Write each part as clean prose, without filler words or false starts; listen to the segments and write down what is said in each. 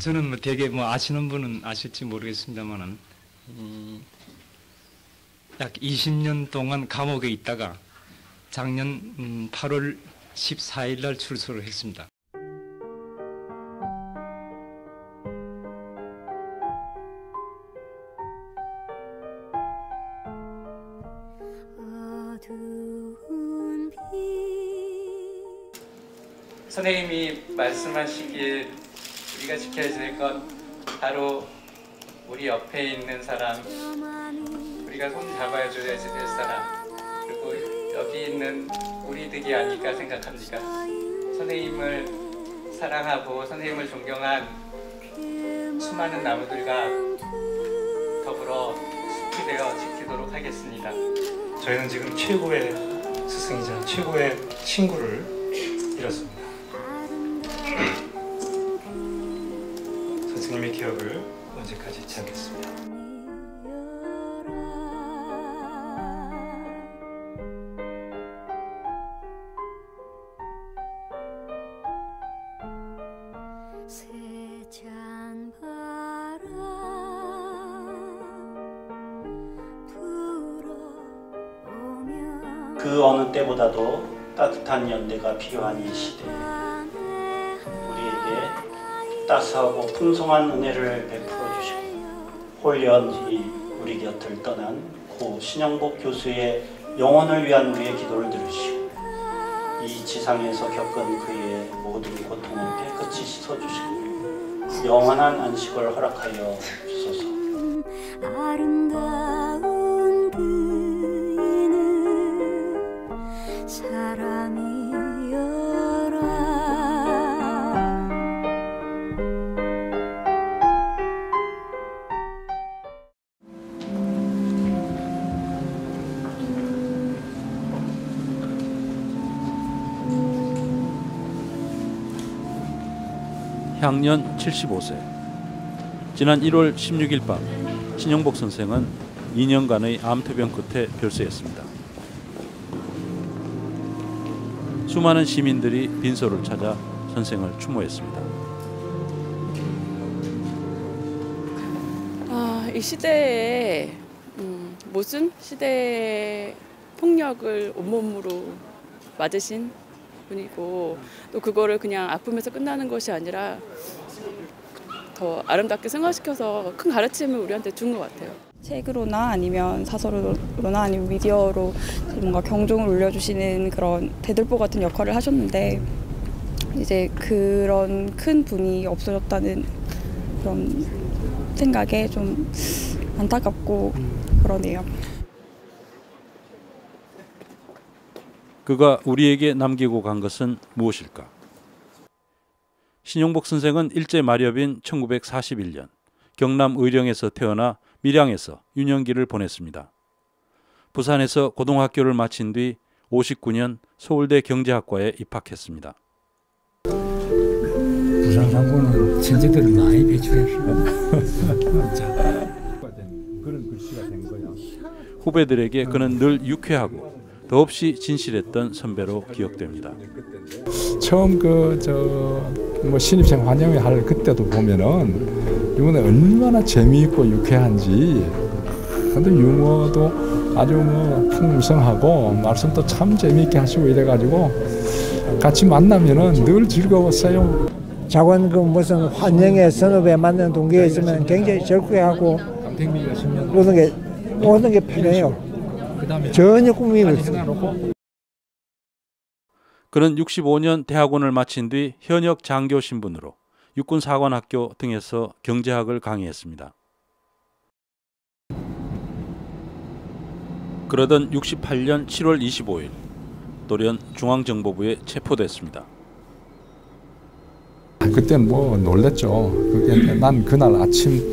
저는 뭐 되게 뭐 아시는 분은 아실지 모르겠습니다만은 약 20년 동안 감옥에 있다가 작년 8월 14일 날 출소를 했습니다. 선생님이 말씀하시길 우리가 지켜야 될 건 바로 우리 옆에 있는 사람, 우리가 손 잡아줘야 될 사람, 그리고 여기 있는 우리들이 아닐까 생각합니다. 선생님을 사랑하고 선생님을 존경한 수많은 나무들과 더불어 숲이 되어 지키도록 하겠습니다. 저희는 지금 최고의 스승이자 최고의 친구를 잃었습니다. 선생님의 기억을 언제까지 잊지 않겠습니다. 그 어느 때보다도 따뜻한 연대가 필요한 이 시대에 우리에게 따스하고 풍성한 은혜를 베풀어 주시고 홀연히 우리 곁을 떠난 고 신영복 교수의 영혼을 위한 우리의 기도를 들으시고 이 지상에서 겪은 그의 모든 고통을 깨끗이 씻어주시고 영원한 안식을 허락하여 주소서. 아름다운 그이는 사람이여라. 향년 75세. 지난 1월 16일 밤 신영복 선생은 2년간의 암투병 끝에 별세했습니다. 수많은 시민들이 빈소를 찾아 선생을 추모했습니다. 이 시대에 모순 시대의 폭력을 온몸으로 맞으신 분이고 또 그거를 그냥 아픔에서 끝나는 것이 아니라 더 아름답게 승화시켜서 큰 가르침을 우리한테 준 것 같아요. 책으로나 아니면 사설로나 아니면 미디어로 뭔가 경종을 울려주시는 그런 대들보 같은 역할을 하셨는데 이제 그런 큰 분이 없어졌다는 그런 생각에 좀 안타깝고 그러네요. 그가 우리에게 남기고 간 것은 무엇일까? 신영복 선생은 일제 마렵인 1941년 경남 의령에서 태어나 밀양에서 유년기를 보냈습니다. 부산에서 고등학교를 마친 뒤 59년 서울대 경제학과에 입학했습니다. 부산 상고는 친지들을 많이 배출했어. 그런 글씨가 된 거야. 후배들에게 그는 늘 유쾌하고 더없이 진실했던 선배로 기억됩니다. 처음 뭐 신입생 환영회 할 그때도 보면은 이번에 얼마나 재미있고 유쾌한지. 근데 유머도 아주 뭐 풍성하고 말씀도 참 재미있게 하시고 이래가지고 같이 만나면은 늘 즐거웠어요. 작원 그 무슨 환영회 선후배 만나는 동기가 있으면 굉장히 절구해하고 모든 게 편해요. 전혀 꿈이 없어요. 그는 65년 대학원을 마친 뒤 현역 장교 신분으로 육군사관학교 등에서 경제학을 강의했습니다. 그러던 68년 7월 25일 돌연 중앙정보부에 체포됐습니다. 그때는 뭐 놀랬죠. 그게 난 그날 아침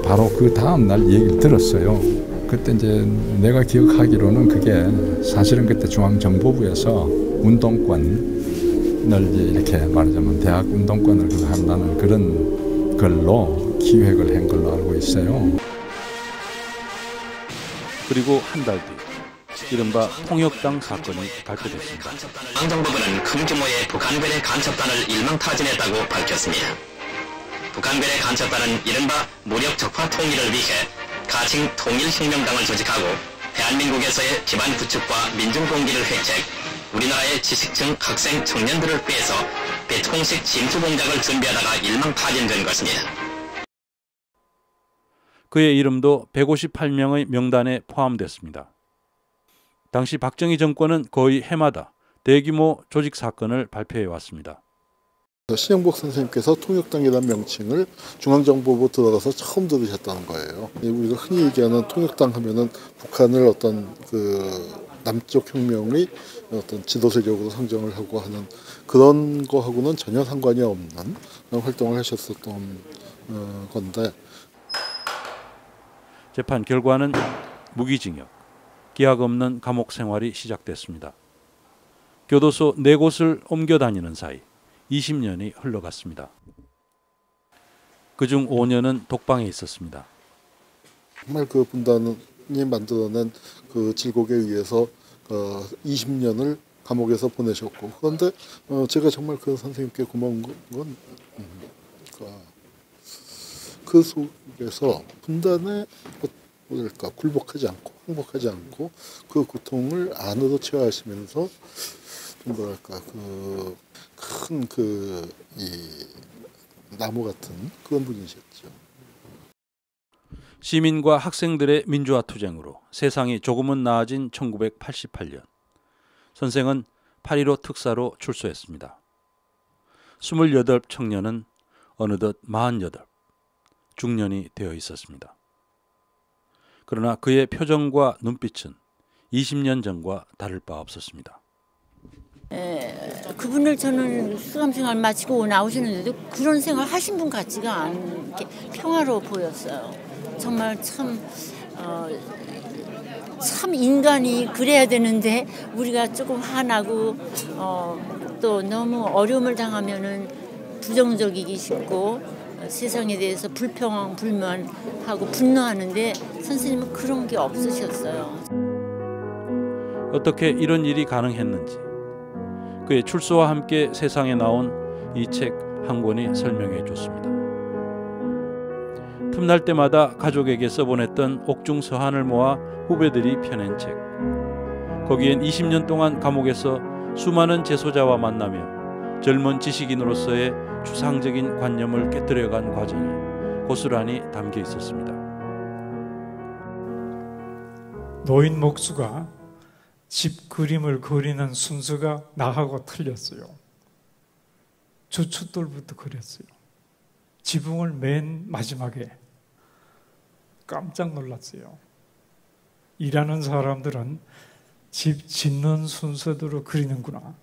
바로 그 다음 날 얘기를 들었어요. 그때 이제 내가 기억하기로는 그게 사실은 그때 중앙정보부에서 운동권을 이렇게 말하자면 대학 운동권을 한다는 그런 걸로 기획을 한 걸로 알고 있어요. 그리고 한 달 뒤 이른바 통역당 사건이 발표됐습니다. 중앙정보부는 큰 규모의 북한군의 간첩단을 일망타진했다고 밝혔습니다. 북한군의 간첩단은 이른바 무력 적화 통일을 위해 가칭 통일혁명당을 조직하고 대한민국에서의 기반 구축과 민중동기를 획책, 우리나라의 지식층 학생 청년들을 빼서 베트콩식 침수 공작을 준비하다가 일망타진된 것입니다. 그의 이름도 158명의 명단에 포함됐습니다. 당시 박정희 정권은 거의 해마다 대규모 조직 사건을 발표해 왔습니다. 신영복 선생님께서 통역당이라는 명칭을 중앙정보부 들어가서 처음 들으셨다는 거예요. 우리가 흔히 얘기하는 통역당 하면은 북한을 어떤 그 남쪽 혁명의 어떤 지도 세력으로 상정을 하고 하는 그런 거하고는 전혀 상관이 없는 활동을 하셨었던 건데. 재판 결과는 무기징역, 기약 없는 감옥 생활이 시작됐습니다. 교도소 4곳을 옮겨 다니는 사이 20년이 흘러갔습니다. 그중 5년은 독방에 있었습니다. 정말 그 분단이 만들어낸 그 질곡에 의해서 20년을 감옥에서 보내셨고, 그런데 제가 정말 그 선생님께 고마운 건 그 속에서 분단에 뭐랄까 굴복하지 않고 항복하지 않고 그 고통을 안으로 체화하시면서 좀 뭐랄까 그 큰 이 나무 같은 그런 분이셨죠. 시민과 학생들의 민주화 투쟁으로 세상이 조금은 나아진 1988년. 선생은 8.15 특사로 출소했습니다. 28 청년은 어느덧 48, 중년이 되어 있었습니다. 그러나 그의 표정과 눈빛은 20년 전과 다를 바 없었습니다. 그분을 저는 수감생활 마치고 나오시는데도 그런 생활 하신 분 같지가 않게 평화로워 보였어요. 정말 참 인간이 그래야 되는데 우리가 조금 화나고 또 너무 어려움을 당하면은 부정적이기 쉽고 세상에 대해서 불만하고 분노하는데 선생님은 그런 게 없으셨어요. 어떻게 이런 일이 가능했는지 그의 출소와 함께 세상에 나온 이 책 한 권이 설명해 줬습니다. 틈날 때마다 가족에게 써보냈던 옥중 서한을 모아 후배들이 펴낸 책. 거기엔 20년 동안 감옥에서 수많은 재소자와 만나며 젊은 지식인으로서의 추상적인 관념을 깨뜨려간 과정이 고스란히 담겨 있었습니다. 노인 목수가 집 그림을 그리는 순서가 나하고 틀렸어요. 주춧돌부터 그렸어요. 지붕을 맨 마지막에. 깜짝 놀랐어요. 일하는 사람들은 집 짓는 순서대로 그리는구나.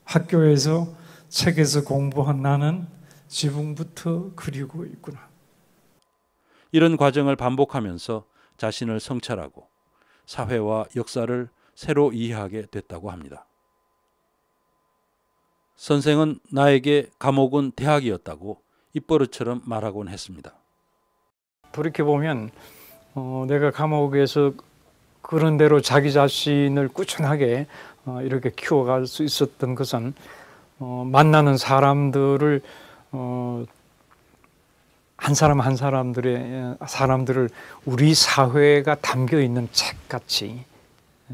학교에서 책에서 공부한 나는 지붕부터 그리고 있구나. 이런 과정을 반복하면서 자신을 성찰하고 사회와 역사를 새로 이해하게 됐다고 합니다. 선생은 나에게 감옥은 대학이었다고 입버릇처럼 말하곤 했습니다. 돌이켜보면 내가 감옥에서 그런 대로 자기 자신을 꾸준하게 이렇게 키워갈 수 있었던 것은 만나는 사람들을 한 사람 한 사람들을 우리 사회가 담겨 있는 책같이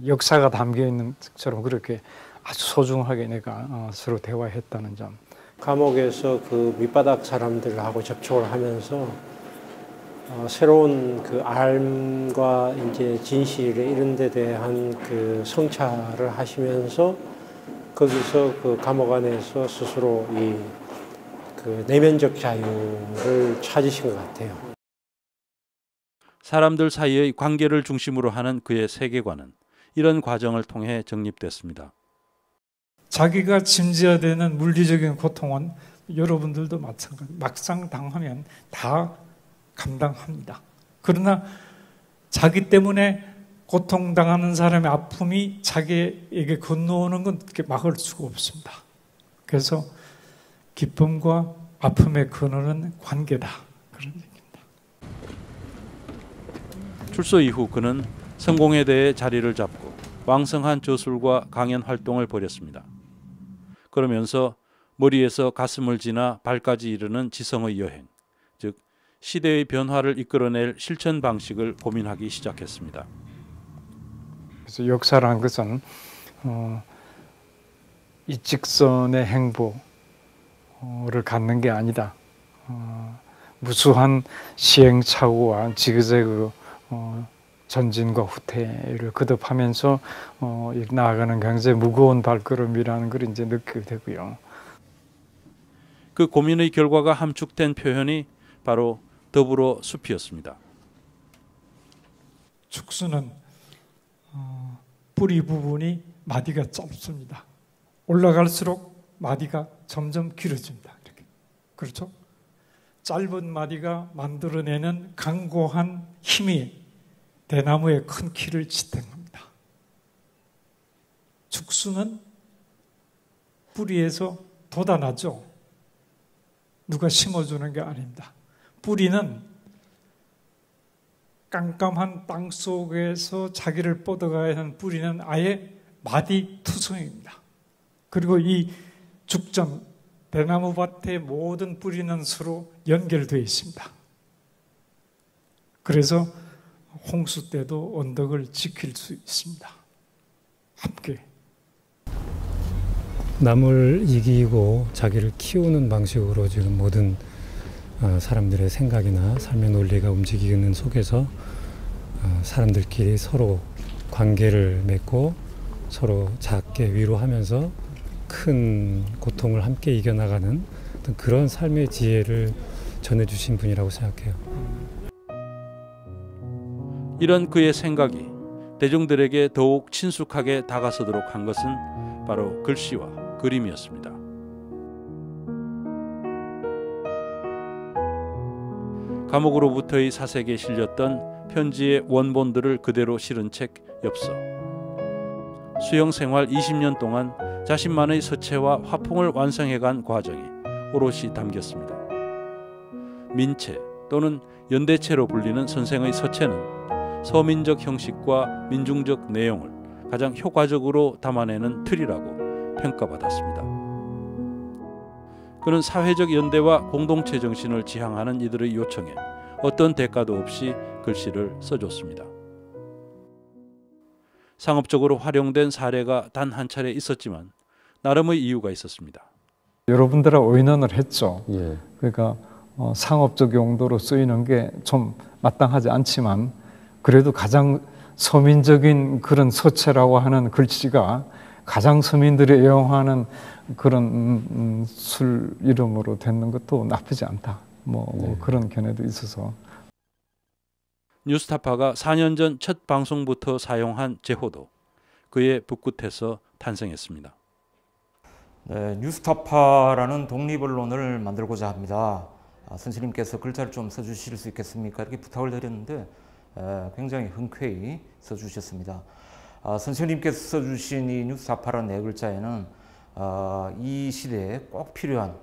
역사가 담겨 있는 책처럼 그렇게 아주 소중하게 내가 서로 대화했다는 점. 감옥에서 그 밑바닥 사람들하고 접촉을 하면서 새로운 그 알과 이제 진실 이런 데 대한 그 성찰을 하시면서 거기서 그 감옥 안에서 스스로 이 그 내면적 자유를 찾으신 것 같아요. 사람들 사이의 관계를 중심으로 하는 그의 세계관은 이런 과정을 통해 정립됐습니다. 자기가 짐져되는 물리적인 고통은 여러분들도 마찬가지. 막상 당하면 다 감당합니다. 그러나 자기 때문에 고통당하는 사람의 아픔이 자기에게 건너오는 건 그렇게 막을 수가 없습니다. 그래서 기쁨과 아픔의 근원은 관계다. 그런 얘기입니다. 출소 이후 그는 성공에 대해 자리를 잡고 왕성한 저술과 강연 활동을 벌였습니다. 그러면서 머리에서 가슴을 지나 발까지 이르는 지성의 여행, 즉 시대의 변화를 이끌어낼 실천 방식을 고민하기 시작했습니다. 그래서 역사라는 것은 이 직선의 행보를 갖는 게 아니다. 무수한 시행착오와 지그재그 전진과 후퇴를 거듭하면서 나아가는 굉장히 무거운 발걸음이라는 걸 이제 느끼게 되고요. 그 고민의 결과가 함축된 표현이 바로 더불어 숲이었습니다. 축수는 뿌리 부분이 마디가 짧습니다. 올라갈수록 마디가 점점 길어집니다. 이렇게. 그렇죠? 짧은 마디가 만들어내는 강고한 힘이 대나무의 큰 키를 지탱합니다. 축수는 뿌리에서 돋아나죠. 누가 심어주는 게 아닙니다. 뿌리는 깜깜한 땅 속에서 자기를 뻗어가야 하는 뿌리는 아예 마디 투성입니다. 그리고 이 죽전, 대나무 밭의 모든 뿌리는 서로 연결되어 있습니다. 그래서 홍수 때도 언덕을 지킬 수 있습니다. 함께. 남을 이기고 자기를 키우는 방식으로 지금 모든 사람들의 생각이나 삶의 논리가 움직이는 속에서 사람들끼리 서로 관계를 맺고 서로 작게 위로하면서 큰 고통을 함께 이겨나가는 그런 삶의 지혜를 전해주신 분이라고 생각해요. 이런 그의 생각이 대중들에게 더욱 친숙하게 다가서도록 한 것은 바로 글씨와 그림이었습니다. 감옥으로부터의 사색에 실렸던 편지의 원본들을 그대로 실은 책 엽서. 수영 생활 20년 동안 자신만의 서체와 화풍을 완성해간 과정이 오롯이 담겼습니다. 민체 또는 연대체로 불리는 선생의 서체는 서민적 형식과 민중적 내용을 가장 효과적으로 담아내는 틀이라고 평가받았습니다. 그는 사회적 연대와 공동체 정신을 지향하는 이들의 요청에 어떤 대가도 없이 글씨를 써줬습니다. 상업적으로 활용된 사례가 단 한 차례 있었지만 나름의 이유가 있었습니다. 여러분들하고 의논을 했죠. 그러니까 상업적 용도로 쓰이는 게 좀 마땅하지 않지만 그래도 가장 서민적인 그런 서체라고 하는 글씨가 가장 서민들이 애용하는 그런 술 이름으로 되는 것도 나쁘지 않다. 그런 견해도 있어서. 뉴스타파가 4년 전 첫 방송부터 사용한 제호도 그의 붓끝에서 탄생했습니다. 네, 뉴스타파라는 독립언론을 만들고자 합니다. 선생님께서 글자를 좀 써주실 수 있겠습니까? 이렇게 부탁을 드렸는데 굉장히 흔쾌히 써주셨습니다. 선생님께서 써주신 이 뉴스타파라는 네 글자에는 이 시대에 꼭 필요한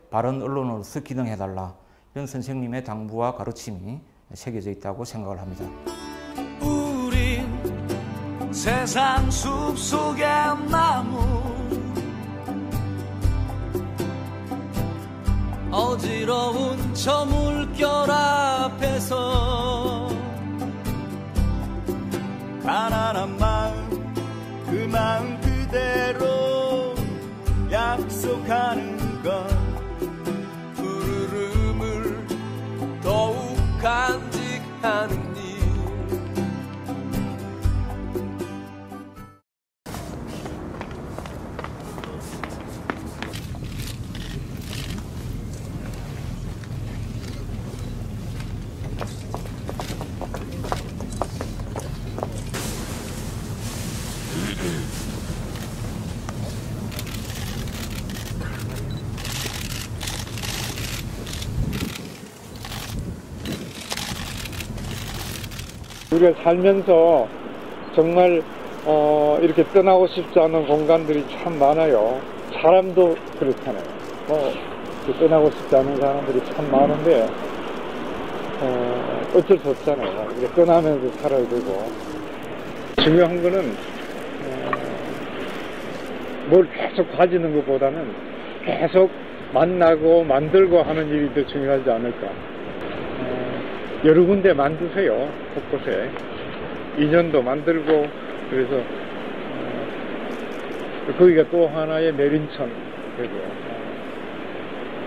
바른 언론으로서 기능해달라 이런 선생님의 당부와 가르침이 새겨져 있다고 생각을 합니다. 우린 세상 숲속의 나무 어지러운 저 물결 앞에서 가난한 마음 그 마음 그대로 약속하는 것 푸르름을 더욱 간직하는 일 우리가 살면서 정말 이렇게 떠나고 싶지 않은 공간들이 참 많아요. 사람도 그렇잖아요. 떠나고 싶지 않은 사람들이 참 많은데 어쩔 수 없잖아요. 이렇게 떠나면서 살아야 되고 중요한 거는 뭘 계속 가지는 것보다는 계속 만나고 만들고 하는 일이 더 중요하지 않을까. 여러 군데 만드세요. 곳곳에 인연도 만들고. 그래서 거기가 또 하나의 매린천 되고.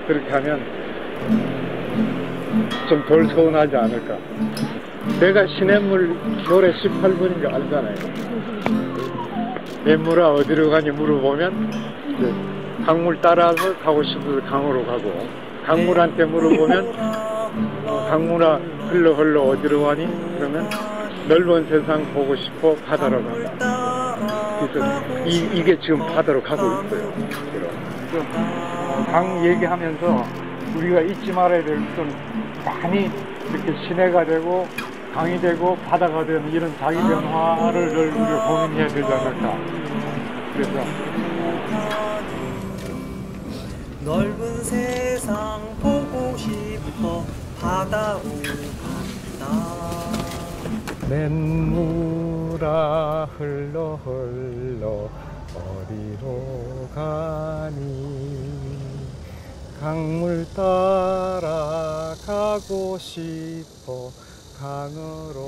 그렇게 하면 좀 덜 서운하지 않을까. 내가 시냇물 노래 18분인 거 알잖아요. 냇물아 어디로 가니 물어보면 이제 강물 따라서 가고 싶어서 강으로 가고, 강물한테 물어보면 강물아 흘러 어디로 가니? 그러면 넓은 세상 보고 싶어 바다로 간다. 그래서 이게 지금 바다로 가고 있어요. 강 얘기하면서 우리가 잊지 말아야 될 것은 많이 이렇게 시내가 되고 강이 되고 바다가 되는 이런 자기 변화를 우리가 고민해야 되지 않을까. 그래서 넓은 세상 보고 싶어 바다로 간다. 냇물아 흘러 어디로 가니. 강물 따라 가고 싶어 강으로